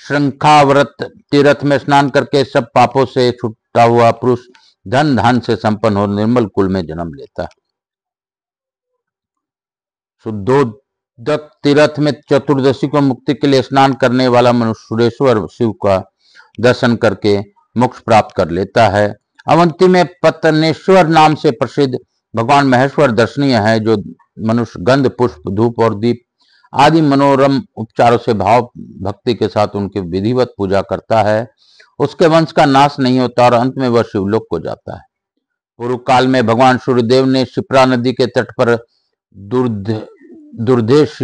श्रृंखाव्रत तीर्थ में स्नान करके सब पापों से छूटा हुआ पुरुष धन धान से संपन्न और निर्मल कुल में जन्म लेता है। शुद्धोदक तीर्थ में चतुर्दशी को मुक्ति के लिए स्नान करने वाला मनुष्य सुरेश्वर शिव का दर्शन करके मोक्ष प्राप्त कर लेता है। अवंती में पतनेश्वर नाम से प्रसिद्ध भगवान महेश्वर दर्शनीय है, जो मनुष्य गंध पुष्प धूप और दीप आदि मनोरम उपचारों से भाव भक्ति के साथ उनकी विधिवत पूजा करता है, उसके वंश का नाश नहीं होता और अंत में वह शिवलोक को जाता है। पूर्व काल में भगवान सूर्यदेव ने शिप्रा नदी के तट पर दुर्धेश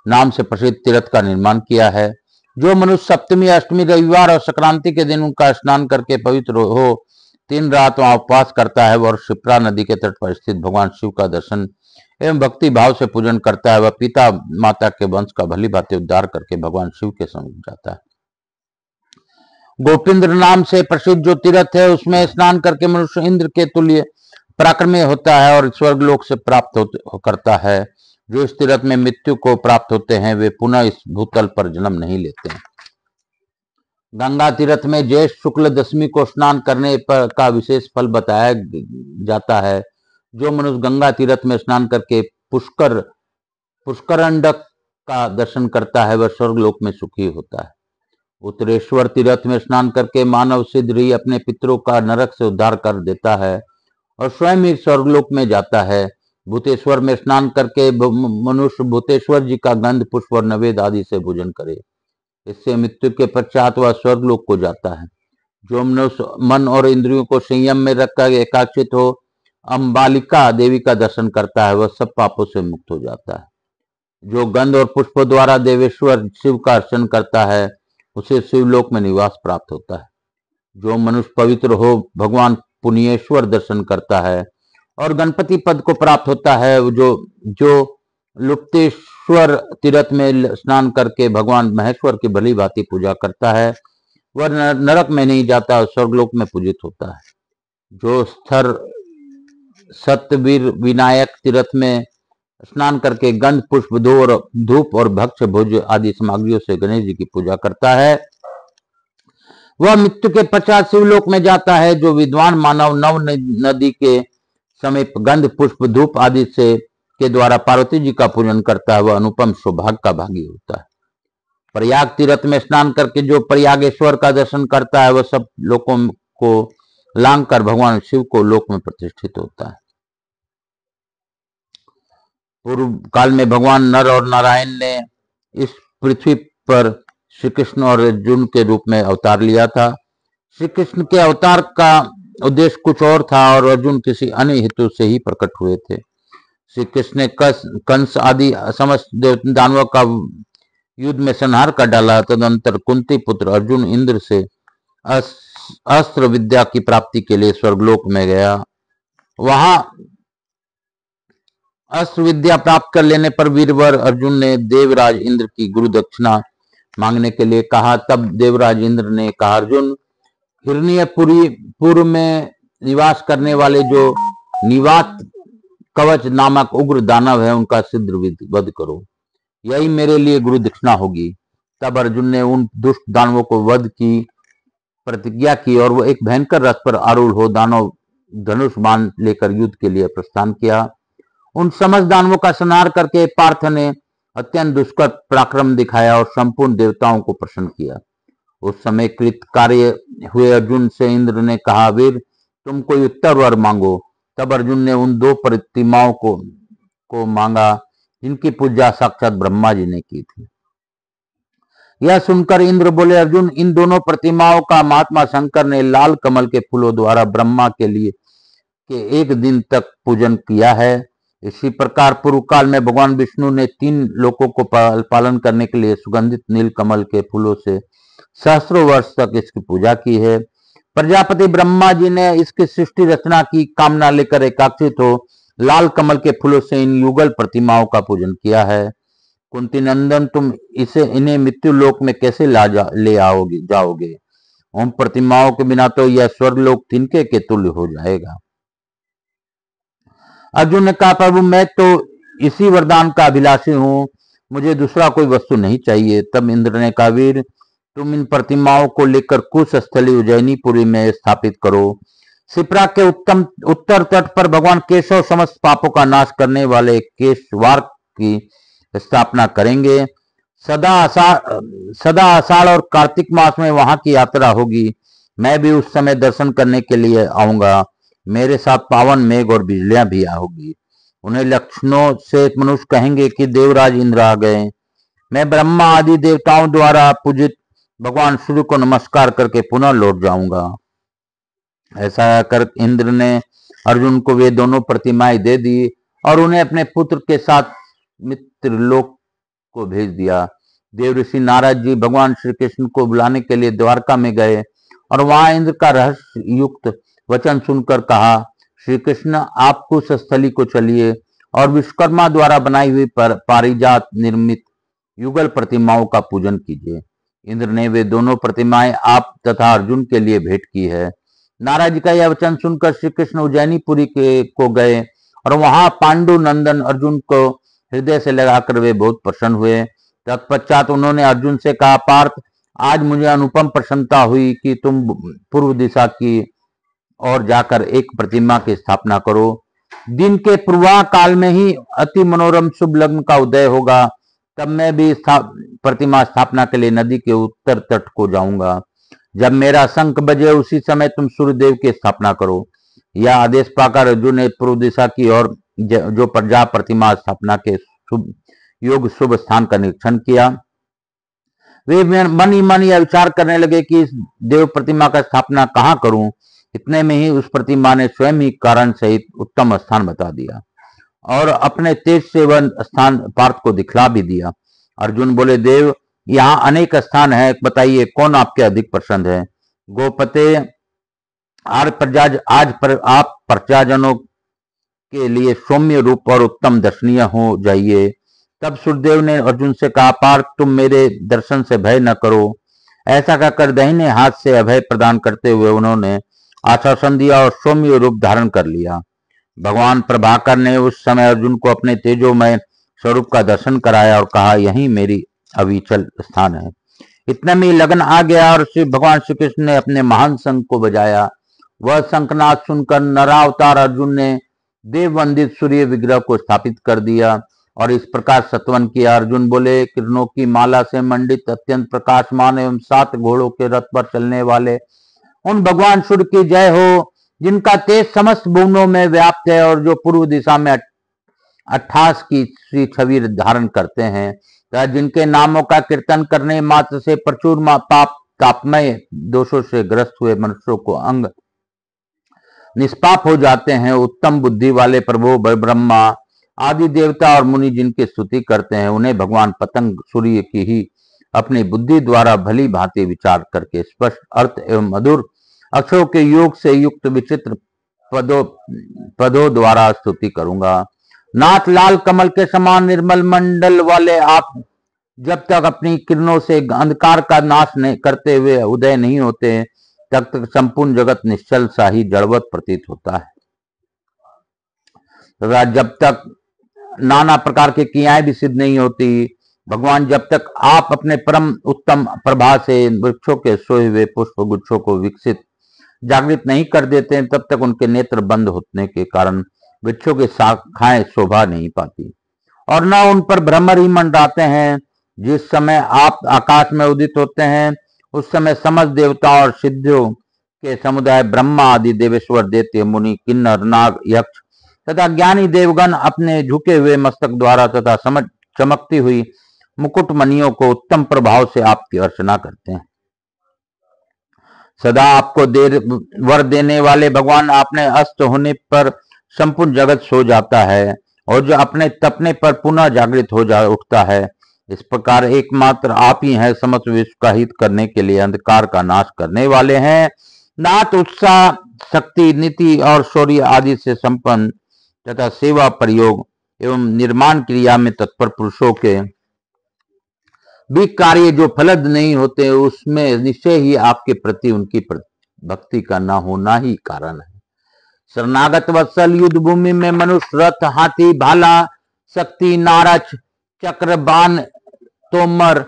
नाम से प्रसिद्ध तीर्थ का निर्माण किया है। जो मनुष्य सप्तमी, अष्टमी, रविवार और संक्रांति के दिन उनका स्नान करके पवित्र हो 3 रात वहां उपवास करता है और शिप्रा नदी के तट पर स्थित भगवान शिव का दर्शन एवं भक्ति भाव से पूजन करता है, वह पिता माता के वंश का भली भांति उद्धार करके भगवान शिव के समीप जाता है। गोपिंद्र नाम से प्रसिद्ध जो तीर्थ है उसमें स्नान करके मनुष्य इंद्र के तुल्य पराक्रमी होता है और स्वर्गलोक से प्राप्त करता है। जो इस तीर्थ में मृत्यु को प्राप्त होते हैं वे पुनः इस भूतल पर जन्म नहीं लेते हैं। गंगा तीर्थ में ज्येष्ठ शुक्ल दशमी को स्नान करने पर का विशेष फल बताया जाता है। जो मनुष्य गंगा तीर्थ में स्नान करके पुष्करंडक का दर्शन करता है वह स्वर्गलोक में सुखी होता है। उत्तरेश्वर तीर्थ में स्नान करके मानव शीघ्र ही अपने पितरों का नरक से उद्धार कर देता है और स्वयं ही स्वर्गलोक में जाता है। भूतेश्वर में स्नान करके मनुष्य भूतेश्वर जी का गंध पुष्प और नवेद आदि से पूजन करे, इससे मृत्यु के पश्चात वह स्वर्गलोक को जाता है। जो मनुष्य मन और इंद्रियों को संयम में रखकर एकाग्रचित हो अंबालिका देवी का दर्शन करता है वह सब पापों से मुक्त हो जाता है। जो गंध और पुष्प द्वारा देवेश्वर शिव का अर्चन करता है उसे शिवलोक में निवास प्राप्त होता है। जो मनुष्य पवित्र हो भगवान पुण्येश्वर दर्शन करता है और गणपति पद को प्राप्त होता है। जो लुप्तेश्वर तीर्थ में स्नान करके भगवान महेश्वर की भली भांति पूजा करता है वह नरक में नहीं जाता और स्वर्गलोक में पूजित होता है। जो स्थिर सतवीर विनायक तीर्थ में स्नान करके गंध पुष्प धूप और भक्ष्य भोज आदि सामग्रियों से गणेश जी की पूजा करता है वह मृत्यु के पश्चात शिवलोक में जाता है। जो विद्वान मानव नव नदी के समीप गंध पुष्प धूप आदि से के द्वारा पार्वती जी का पूजन करता है वह अनुपम सौभाग्य का भागी होता है। प्रयाग तीर्थ में स्नान करके जो प्रयागेश्वर का दर्शन करता है वह सब लोकों को लांग कर भगवान शिव को लोक में प्रतिष्ठित होता है। पूर्व काल में भगवान नर और नारायण ने इस पृथ्वी पर श्री कृष्ण और अर्जुन के रूप में अवतार लिया था। श्री कृष्ण के अवतार का उद्देश्य कुछ और था और अर्जुन किसी अन्य हेतु से ही प्रकट हुए थे। श्री कृष्ण ने कंस आदि समस्त दानवों का युद्ध में संहार कर डाला। तदंतर कुंती पुत्र अर्जुन इंद्र से अस्त्र विद्या की प्राप्ति के लिए स्वर्गलोक में गया। वहां अस्त्र विद्या प्राप्त कर लेने पर वीरवर अर्जुन ने देवराज इंद्र की गुरु दक्षिणा मांगने के लिए कहा। तब देवराज इंद्र ने कहा, अर्जुन, हिरण्यपुरी पूर्व में निवास करने वाले जो निवात कवच नामक उग्र दानव है उनका शीघ्र वध करो, यही मेरे लिए गुरु दक्षिणा होगी। तब अर्जुन ने उन दुष्ट दानवों को वध की प्रतिज्ञा की और वो एक भयंकर रथ पर आरूढ़ हो दानव धनुष बाण लेकर युद्ध के लिए प्रस्थान किया। उन समस्त दानवों का संहार करके पार्थ ने अत्यंत दुष्कर पराक्रम दिखाया और संपूर्ण देवताओं को प्रसन्न किया। उस समय कृत कार्य हुए अर्जुन से इंद्र ने कहा, वीर, तुम कोई उत्तर वर मांगो। तब अर्जुन ने उन 2 प्रतिमाओं को मांगा जिनकी पूजा साक्षात ब्रह्मा जी ने की थी। यह सुनकर इंद्र बोले, अर्जुन, इन दोनों प्रतिमाओं का महात्मा शंकर ने लाल कमल के फूलों द्वारा ब्रह्मा के लिए के 1 दिन तक पूजन किया है। इसी प्रकार पूर्व काल में भगवान विष्णु ने 3 लोकों को पालन करने के लिए सुगंधित नील कमल के फूलों से सहस्रों वर्ष तक इसकी पूजा की है। प्रजापति ब्रह्मा जी ने इसकी सृष्टि रचना की कामना लेकर एकाग्रचित हो लाल कमल के फूलों से इन युगल प्रतिमाओं का पूजन किया है। कुंती नंदन, तुम इन्हें मृत्यु लोक में कैसे ले जाओगे? उन प्रतिमाओं के बिना तो यह स्वर्गलोक तिनके के तुल्य हो जाएगा। अर्जुन ने कहा, प्रभु, मैं तो इसी वरदान का अभिलाषी हूं, मुझे दूसरा कोई वस्तु नहीं चाहिए। तब इंद्र ने कहा, वीर, तुम इन प्रतिमाओं को लेकर कुश स्थली उज्जैनीपुरी में स्थापित करो। शिप्रा के उत्तर तट पर भगवान केशव समस्त पापों का नाश करने वाले केशवार की स्थापना करेंगे। सदा आषाढ़ और कार्तिक मास में वहां की यात्रा होगी। मैं भी उस समय दर्शन करने के लिए आऊंगा। मेरे साथ पावन मेघ और बिजलियां भी होगी। उन्हें लक्षणों से मनुष्य कहेंगे कि देवराज इंद्र आ गए। मैं ब्रह्मा आदि देवताओं द्वारा पूजित भगवान सूर्य को नमस्कार करके पुनः लौट जाऊंगा। ऐसा कर इंद्र ने अर्जुन को वे दोनों प्रतिमाएं दे दी और उन्हें अपने पुत्र के साथ मित्रलोक को भेज दिया। देव ऋषि नारद जी भगवान श्री कृष्ण को बुलाने के लिए द्वारका में गए और वहां इंद्र का रहस्य युक्त वचन सुनकर कहा, श्री कृष्ण आप कुश स्थली को चलिए और विश्वकर्मा द्वारा बनाई हुई पारिजात निर्मित युगल प्रतिमाओं का पूजन कीजिए। इंद्र ने वे दोनों प्रतिमाएं आप तथा अर्जुन के लिए भेंट की है। नारद जी का यह वचन सुनकर श्री कृष्ण उज्जैनीपुरी को गए और वहां पांडु नंदन अर्जुन को हृदय से लगाकर वे बहुत प्रसन्न हुए। तत्पश्चात उन्होंने अर्जुन से कहा, पार्थ आज मुझे अनुपम प्रसन्नता हुई कि तुम पूर्व दिशा की ओर जाकर एक प्रतिमा की स्थापना करो। दिन के पूर्वा काल में ही अति मनोरम शुभ लग्न का उदय होगा। तब मैं भी प्रतिमा स्थापना के लिए नदी के उत्तर तट को जाऊंगा। जब मेरा शंख बजे उसी समय तुम सूर्यदेव की स्थापना करो। यह आदेश पाकर अर्जुन ने पूर्व दिशा की ओर जो प्रजा प्रतिमा स्थापना के शुभ स्थान का निरीक्षण किया। वे मन ही मन यह विचार करने लगे कि इस देव प्रतिमा का स्थापना कहाँ करूं। इतने में ही उस प्रतिमा ने स्वयं ही कारण सहित उत्तम स्थान बता दिया और अपने तेज से वह स्थान पार्थ को दिखला भी दिया। अर्जुन बोले, देव यहाँ अनेक स्थान है, बताइए कौन आपके अधिक पसंद है। गोपते आप प्रजाजनों के लिए सौम्य रूप और उत्तम दर्शनीय हो जाइए। तब सूर्यदेव ने अर्जुन से कहा, पार्थ तुम मेरे दर्शन से भय न करो। ऐसा कहकर दाहिने हाथ से अभय प्रदान करते हुए उन्होंने आश्वासन दिया और सौम्य रूप धारण कर लिया। भगवान प्रभाकर ने उस समय अर्जुन को अपने तेजोमय स्वरूप का दर्शन कराया और कहा, यही मेरी अविचल स्थान है। इतने में लगन आ गया और भगवान श्री कृष्ण ने अपने महान शंख को बजाया। वह शंखनाद सुनकर नरावतार अर्जुन ने देव वंदित सूर्य विग्रह को स्थापित कर दिया और इस प्रकार सत्वन किया। अर्जुन बोले, किरणों की माला से मंडित अत्यंत प्रकाशमान एवं 7 घोड़ों के रथ पर चलने वाले उन भगवान सूर्य की जय हो, जिनका तेज समस्त भुवनों में व्याप्त है और जो पूर्व दिशा में 28 की श्री छवि धारण करते हैं तथा जिनके नामों का कीर्तन करने मात्र से प्रचुर तापमय दोषों से ग्रस्त हुए मनुष्यों को अंग निष्पाप हो जाते हैं। उत्तम बुद्धि वाले प्रभु ब्रह्मा आदि देवता और मुनि जिनकी स्तुति करते हैं, उन्हें भगवान पतंग सूर्य की ही अपनी बुद्धि द्वारा भली भांति विचार करके स्पष्ट अर्थ एवं मधुर अक्षरों के योग से युक्त विचित्र पदों द्वारा स्तुति करूंगा। नाथ लाल कमल के समान निर्मल मंडल वाले आप जब तक अपनी किरणों से अंधकार का नाश करते हुए उदय नहीं होते, तब तक संपूर्ण जगत निश्चल सा ही जड़वत प्रतीत होता है तथा जब तक नाना प्रकार की क्रियाएं भी सिद्ध नहीं होती। भगवान जब तक आप अपने परम उत्तम प्रभा से वृक्षों के सोए हुए पुष्प गुच्छों को विकसित जागृत नहीं कर देते हैं, तब तक उनके नेत्र बंद होने के कारण वृक्षों की शाखाएं शोभा नहीं पाती और न उन पर भ्रमर ही मंडराते हैं। जिस समय आप आकाश में उदित होते हैं, उस समय समस्त देवताओं और सिद्धियों के समुदाय ब्रह्मा आदि देवेश्वर देते मुनि किन्नर नाग यक्ष तथा ज्ञानी देवगण अपने झुके हुए मस्तक द्वारा तथा चमकती हुई मुकुटमणियों को उत्तम प्रभाव से आपकी अर्चना करते हैं। सदा आपको वर देने वाले भगवान आपने अस्त होने पर संपूर्ण जगत सो जाता है और जो अपने तपने पर पुनः जागृत उठता है। इस प्रकार एकमात्र आप ही हैं समस्त विश्व का हित करने के लिए अंधकार का नाश करने वाले हैं। नाथ उत्साह शक्ति नीति और शौर्य आदि से संपन्न तथा सेवा प्रयोग एवं निर्माण क्रिया में तत्पर पुरुषों के भी कार्य जो फलद नहीं होते, उसमें निश्चय ही आपके प्रति उनकी भक्ति का न होना ही कारण है। शरणागत वत्सल युद्ध भूमि में मनुष्य रथ हाथी भाला शक्ति नारच चक्र बाण तोमर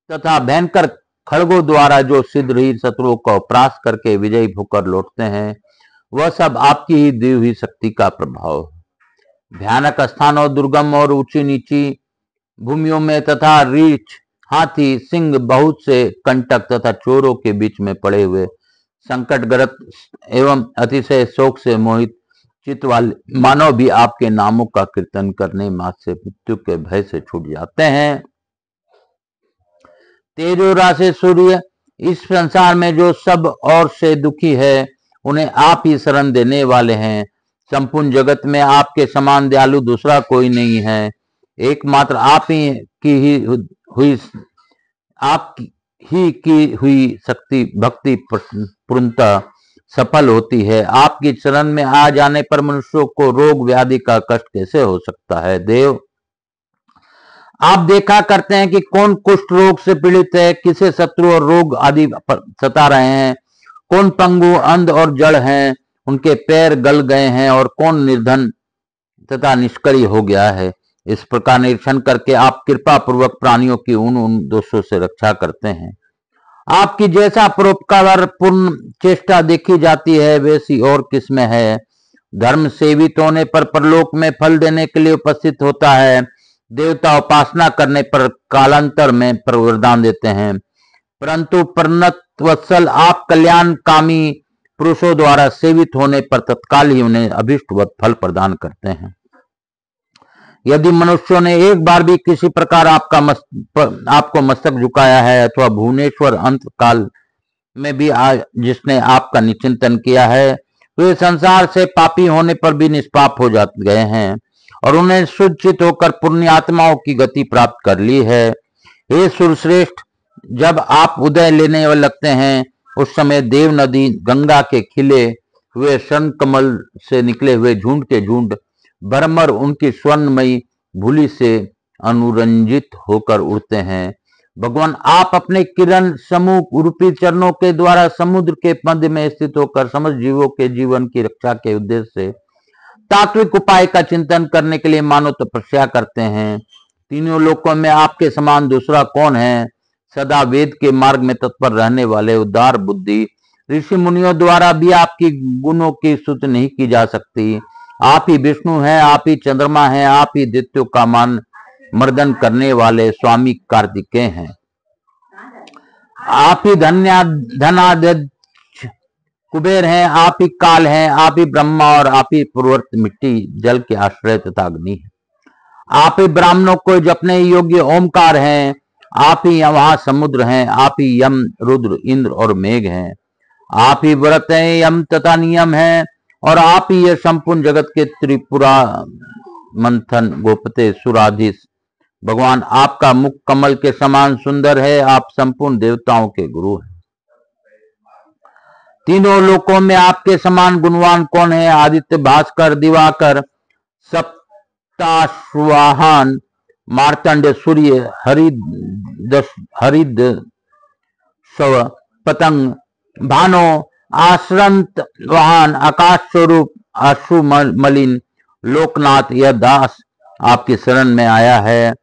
तथा भयंकर खड़गों द्वारा जो सिद्धहीन शत्रुओं का परास्त करके विजयी होकर लौटते हैं, वह सब आपकी ही दी हुई शक्ति का प्रभाव है। भयानक स्थानों, दुर्गम और ऊंची नीची भूमियों में तथा रीछ, हाथी, सिंह, बहुत से कंटक तथा चोरों के बीच में पड़े हुए संकटग्रस्त एवं अतिशय शोक से मोहित चित्त वाले मानव भी आपके नामों का कीर्तन करने मात्र से मृत्यु के भय से छूट जाते हैं। तेजोरा से सूर्य, इस संसार में जो सब और से दुखी है, उन्हें आप ही शरण देने वाले हैं। संपूर्ण जगत में आपके समान दयालु दूसरा कोई नहीं है। एकमात्र आप ही की हुई शक्ति भक्ति पूर्णतः सफल होती है। आपकी शरण में आ जाने पर मनुष्यों को रोग व्याधि का कष्ट कैसे हो सकता है। देव, आप देखा करते हैं कि कौन कुष्ठ रोग से पीड़ित है, किसे शत्रु और रोग आदि सता रहे हैं, कौन पंगु, अंध और जड़ हैं, उनके पैर गल गए हैं, और कौन निर्धन तथा निष्क्रिय हो गया है। इस प्रकार निरीक्षण करके आप कृपा पूर्वक प्राणियों की उन दोषों से रक्षा करते हैं। आपकी जैसा परोपकार पूर्ण चेष्टा देखी जाती है, वैसी और किसमें है। धर्म सेवित होने पर परलोक में फल देने के लिए उपस्थित होता है। देवता उपासना करने पर कालांतर में वरदान देते हैं, परंतु परनत वत्सल आप कल्याण कामी पुरुषों द्वारा सेवित होने पर तत्काल ही उन्हें अभिष्टवत फल प्रदान करते हैं। यदि मनुष्यों ने एक बार भी किसी प्रकार आपको मस्तक झुकाया है, अथवा भुवनेश्वर अंत काल में भी जिसने आपका निचिंतन किया है, वे संसार से पापी होने पर भी निष्पाप हो जाते गए हैं और उन्हें सुचित होकर पुण्य आत्माओं की गति प्राप्त कर ली है। हे सुरश्रेष्ठ, जब आप उदय लेने लगते हैं, उस समय देव नदी गंगा के खिले हुए स्वर्ण कमल से निकले हुए झुंड के झुंड भरमर उनकी स्वर्णमयी भूली से अनुरंजित होकर उड़ते हैं। भगवान, आप अपने किरण समूह रूपी चरणों के द्वारा समुद्र के मध्य में स्थित होकर समस्त जीवों के जीवन की रक्षा के उद्देश्य से तात्विक उपाय का चिंतन करने के लिए मानव तपस्या करते हैं। तीनों लोकों में आपके समान दूसरा कौन है। सदा वेद के मार्ग में तत्पर रहने वाले उदार बुद्धि ऋषि मुनियों द्वारा भी आपकी गुणों की स्तुति नहीं की जा सकती। आप ही विष्णु हैं, आप ही चंद्रमा हैं, आप ही दैत्यों का मान मर्दन करने वाले स्वामी कार्तिकेय हैं। आप ही धनाध्यक्ष कुबेर हैं, आप ही काल हैं, आप ही ब्रह्मा और आप ही पूर्ववर्त मिट्टी जल के आश्रय तथा अग्नि है। आप ही ब्राह्मणों को जपने योग्य ओमकार हैं, आप ही वहां समुद्र हैं, आप ही यम, रुद्र, इंद्र और मेघ हैं। आप ही व्रत हैं, यम तथा नियम हैं, और आप ही यह संपूर्ण जगत के त्रिपुरा मंथन गोपते सुराधीश। भगवान, आपका मुख कमल के समान सुंदर है, आप संपूर्ण देवताओं के गुरु हैं। तीनों लोकों में आपके समान गुणवान कौन है। आदित्य, भास्कर, दिवाकर, सप्ताश्वाहन, मार्तंड, सूर्य, हरिद स्व, पतंग, भानो, आश्रंत वाहन, आकाश स्वरूप, अश्रु मलिन, लोकनाथ, यह दास आपकी शरण में आया है।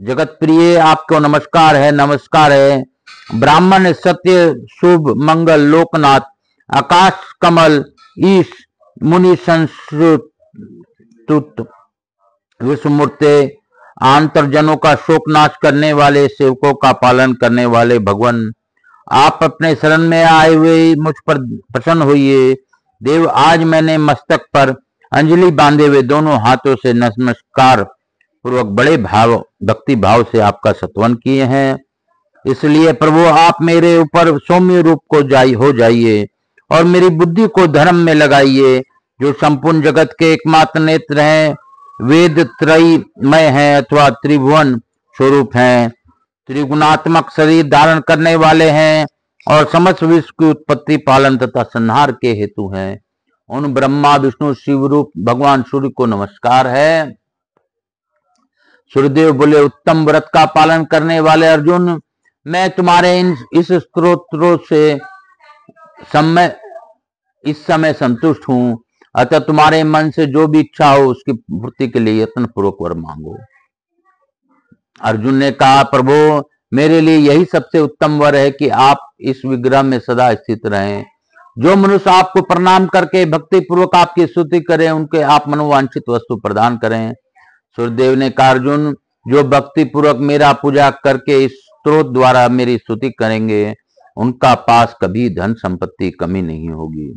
जगत प्रिय, आपको नमस्कार है, नमस्कार है। ब्राह्मण, सत्य, शुभ, मंगल, लोकनाथ, आकाश कमल, ईश, मुनि संस्कृत, विश्वमूर्ते, आंतरजनों का शोकनाश करने वाले, सेवकों का पालन करने वाले भगवान, आप अपने शरण में आए हुए मुझ पर प्रसन्न होइए। देव, आज मैंने मस्तक पर अंजलि बांधे हुए दोनों हाथों से नमस्कार पूर्वक बड़े भक्ति भाव से आपका स्तवन किए हैं। इसलिए प्रभु, आप मेरे ऊपर सौम्य रूप को हो जाइए और मेरी बुद्धि को धर्म में लगाइए। जो संपूर्ण जगत के एकमात्र नेत्र हैं, वेद त्रयमय हैं अथवा त्रिभुवन स्वरूप हैं, त्रिगुणात्मक शरीर धारण करने वाले हैं और समस्त विश्व की उत्पत्ति, पालन तथा संहार के हेतु हैं, उन ब्रह्मा विष्णु शिव रूप भगवान सूर्य को नमस्कार है। सूर्यदेव बोले, उत्तम व्रत का पालन करने वाले अर्जुन, मैं तुम्हारे इस स्तोत्रों से इस समय संतुष्ट हूं, अतः तुम्हारे मन से जो भी इच्छा हो उसकी पूर्ति के लिए यत्न पूर्वक वर मांगो। अर्जुन ने कहा, प्रभु, मेरे लिए यही सबसे उत्तम वर है कि आप इस विग्रह में सदा स्थित रहें। जो मनुष्य आपको प्रणाम करके भक्ति पूर्वक आपकी स्तुति करें, उनके आप मनोवांछित वस्तु प्रदान करें। सूर्यदेव ने कहा, अर्जुन, जो भक्ति पूर्वक मेरा पूजा करके इस स्त्रोत द्वारा मेरी स्तुति करेंगे, उनका पास कभी धन संपत्ति कमी नहीं होगी।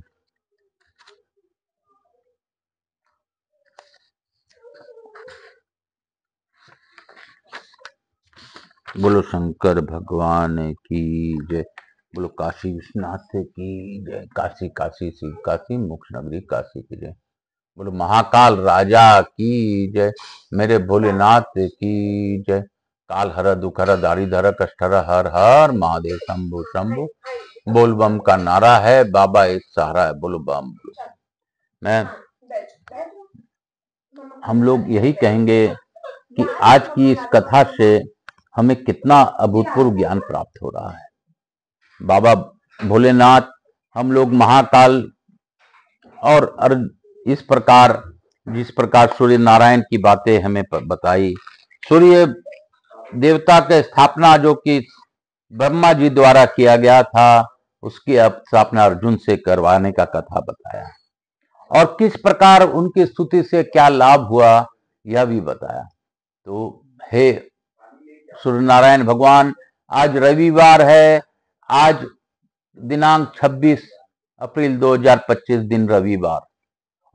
बोलो शंकर भगवान की जय। बोलो काशी विश्वनाथ की जय। काशी काशी शिव काशी, मोक्ष नगरी काशी की जय। बोलो महाकाल राजा की जय। मेरे भोलेनाथ की जय। काल हर दुख हर दारी धर कष्ट हर, हर हर महादेव शंभु शंभु। बोल बम का नारा है, बाबा एक सहारा है। बोलो बम। मैं हम लोग यही कहेंगे कि आज की इस कथा से हमें कितना अभूतपूर्व ज्ञान प्राप्त हो रहा है। बाबा भोलेनाथ, हम लोग महाकाल और इस प्रकार जिस प्रकार सूर्य नारायण की बातें हमें बताई, सूर्य देवता के स्थापना जो कि ब्रह्मा जी द्वारा किया गया था, उसकी स्थापना अर्जुन से करवाने का कथा बताया, और किस प्रकार उनकी स्तुति से क्या लाभ हुआ यह भी बताया। तो हे सूर्य नारायण भगवान, आज रविवार है, आज दिनांक 26 अप्रैल 2025 दिन रविवार,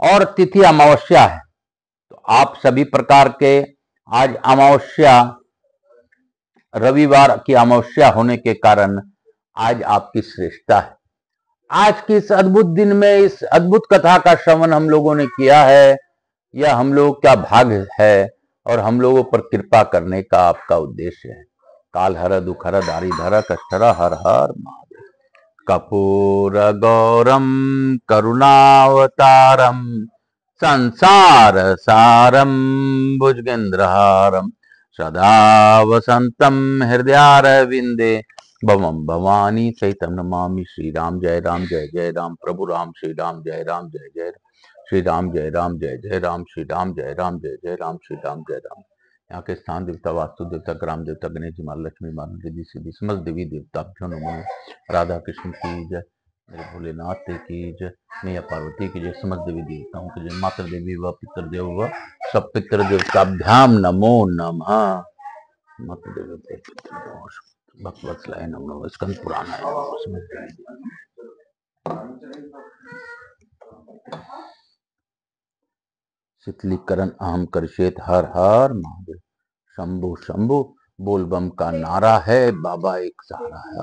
और तिथि अमावस्या है। तो आप सभी प्रकार के आज अमावस्या, रविवार की अमावस्या होने के कारण आज आपकी श्रेष्ठता है। आज की इस अद्भुत दिन में इस अद्भुत कथा का श्रवण हम लोगों ने किया है, यह हम लोग का भाग्य है और हम लोगों पर कृपा करने का आपका उद्देश्य है। काल हर दुख हर दारी धर कष्ट हर, हर हर महादेव। कपूर गौरम करुणावतारम संसार सारम भुजगेंद्रहारम सदा वसंतम हृदयारविंदे भवम भवानी सहितम नमामि। श्री राम जय राम जय जय राम। प्रभु राम श्री राम जय राम जय जय श्री राम जय राम जय जय राम। श्री राम जय राम जय जय राम। श्री राम जय राम। यहाँ के स्थान देवता, वास्तु देवता, ग्राम देवता, गणेश जी माँ, लक्ष्मी माँ, रिद्धि सिद्धि समस्त देवी देवता नमो। राधा कृष्ण की जय, मेरे भोलेनाथ की जय, मैया पार्वती की जय, समस्त देवी देवताओं की जय। मातृ देवी व पितृ देव व सब पितृ देवताभ्याम नमो नमः। मातृ देवी पितृ देव भक्तवत्सलाय नमो। स्कंद पुराणाय नमो। शीतलीकरण अहम करशेत, हर हर महादेव। शंभु शंभु बोल बम का नारा है, बाबा एक सहारा है।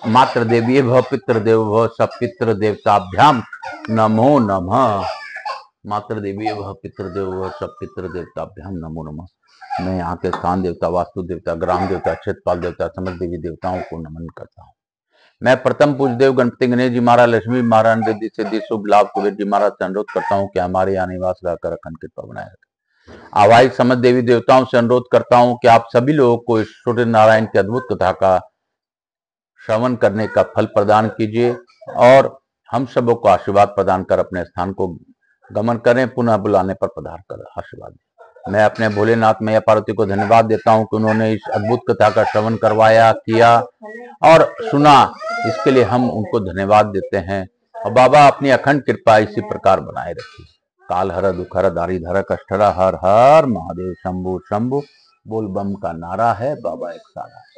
मातृ देवी भव पितृ देव भव सब पितृ देवताभ्याम नमो नमः। मातृ देवी भव पितृ देव भव सब पितृ देवताभ्याम नमो नमः। मैं यहाँ के स्थान देवता, वास्तु देवता, ग्राम देवता, क्षेत्रपाल देवता, समस्त देवी देवताओं को नमन करता हूँ। मैं प्रथम पूज्य देव गणपति गणेश जी महाराज, लक्ष्मी महाराज, रिद्धि सिद्धि शुभ लाभ कुबेर जी महाराज से अनुरोध करता हूँ कि हमारे यहाँ निवास रहकर अखंड कृपा बनाए रखें। आवाहिक समस्त देवी देवताओं से अनुरोध करता हूँ कि आप सभी लोगों को इस सूर्य नारायण की अद्भुत कथा का श्रवण करने का फल प्रदान कीजिए और हम सबों को आशीर्वाद प्रदान कर अपने स्थान को गमन करें। पुनः बुलाने पर पधार कर आशीर्वाद दें। मैं अपने भोलेनाथ मैया पार्वती को धन्यवाद देता हूं कि उन्होंने इस अद्भुत कथा का श्रवण करवाया, किया और सुना। इसके लिए हम उनको धन्यवाद देते हैं और बाबा अपनी अखंड कृपा इसी प्रकार बनाए रखिए। काल हर दुख हर दारी धर कष्ट हर, हर हर महादेव। शंभु शंभु बोल बम का नारा है, बाबा एक सहारा है।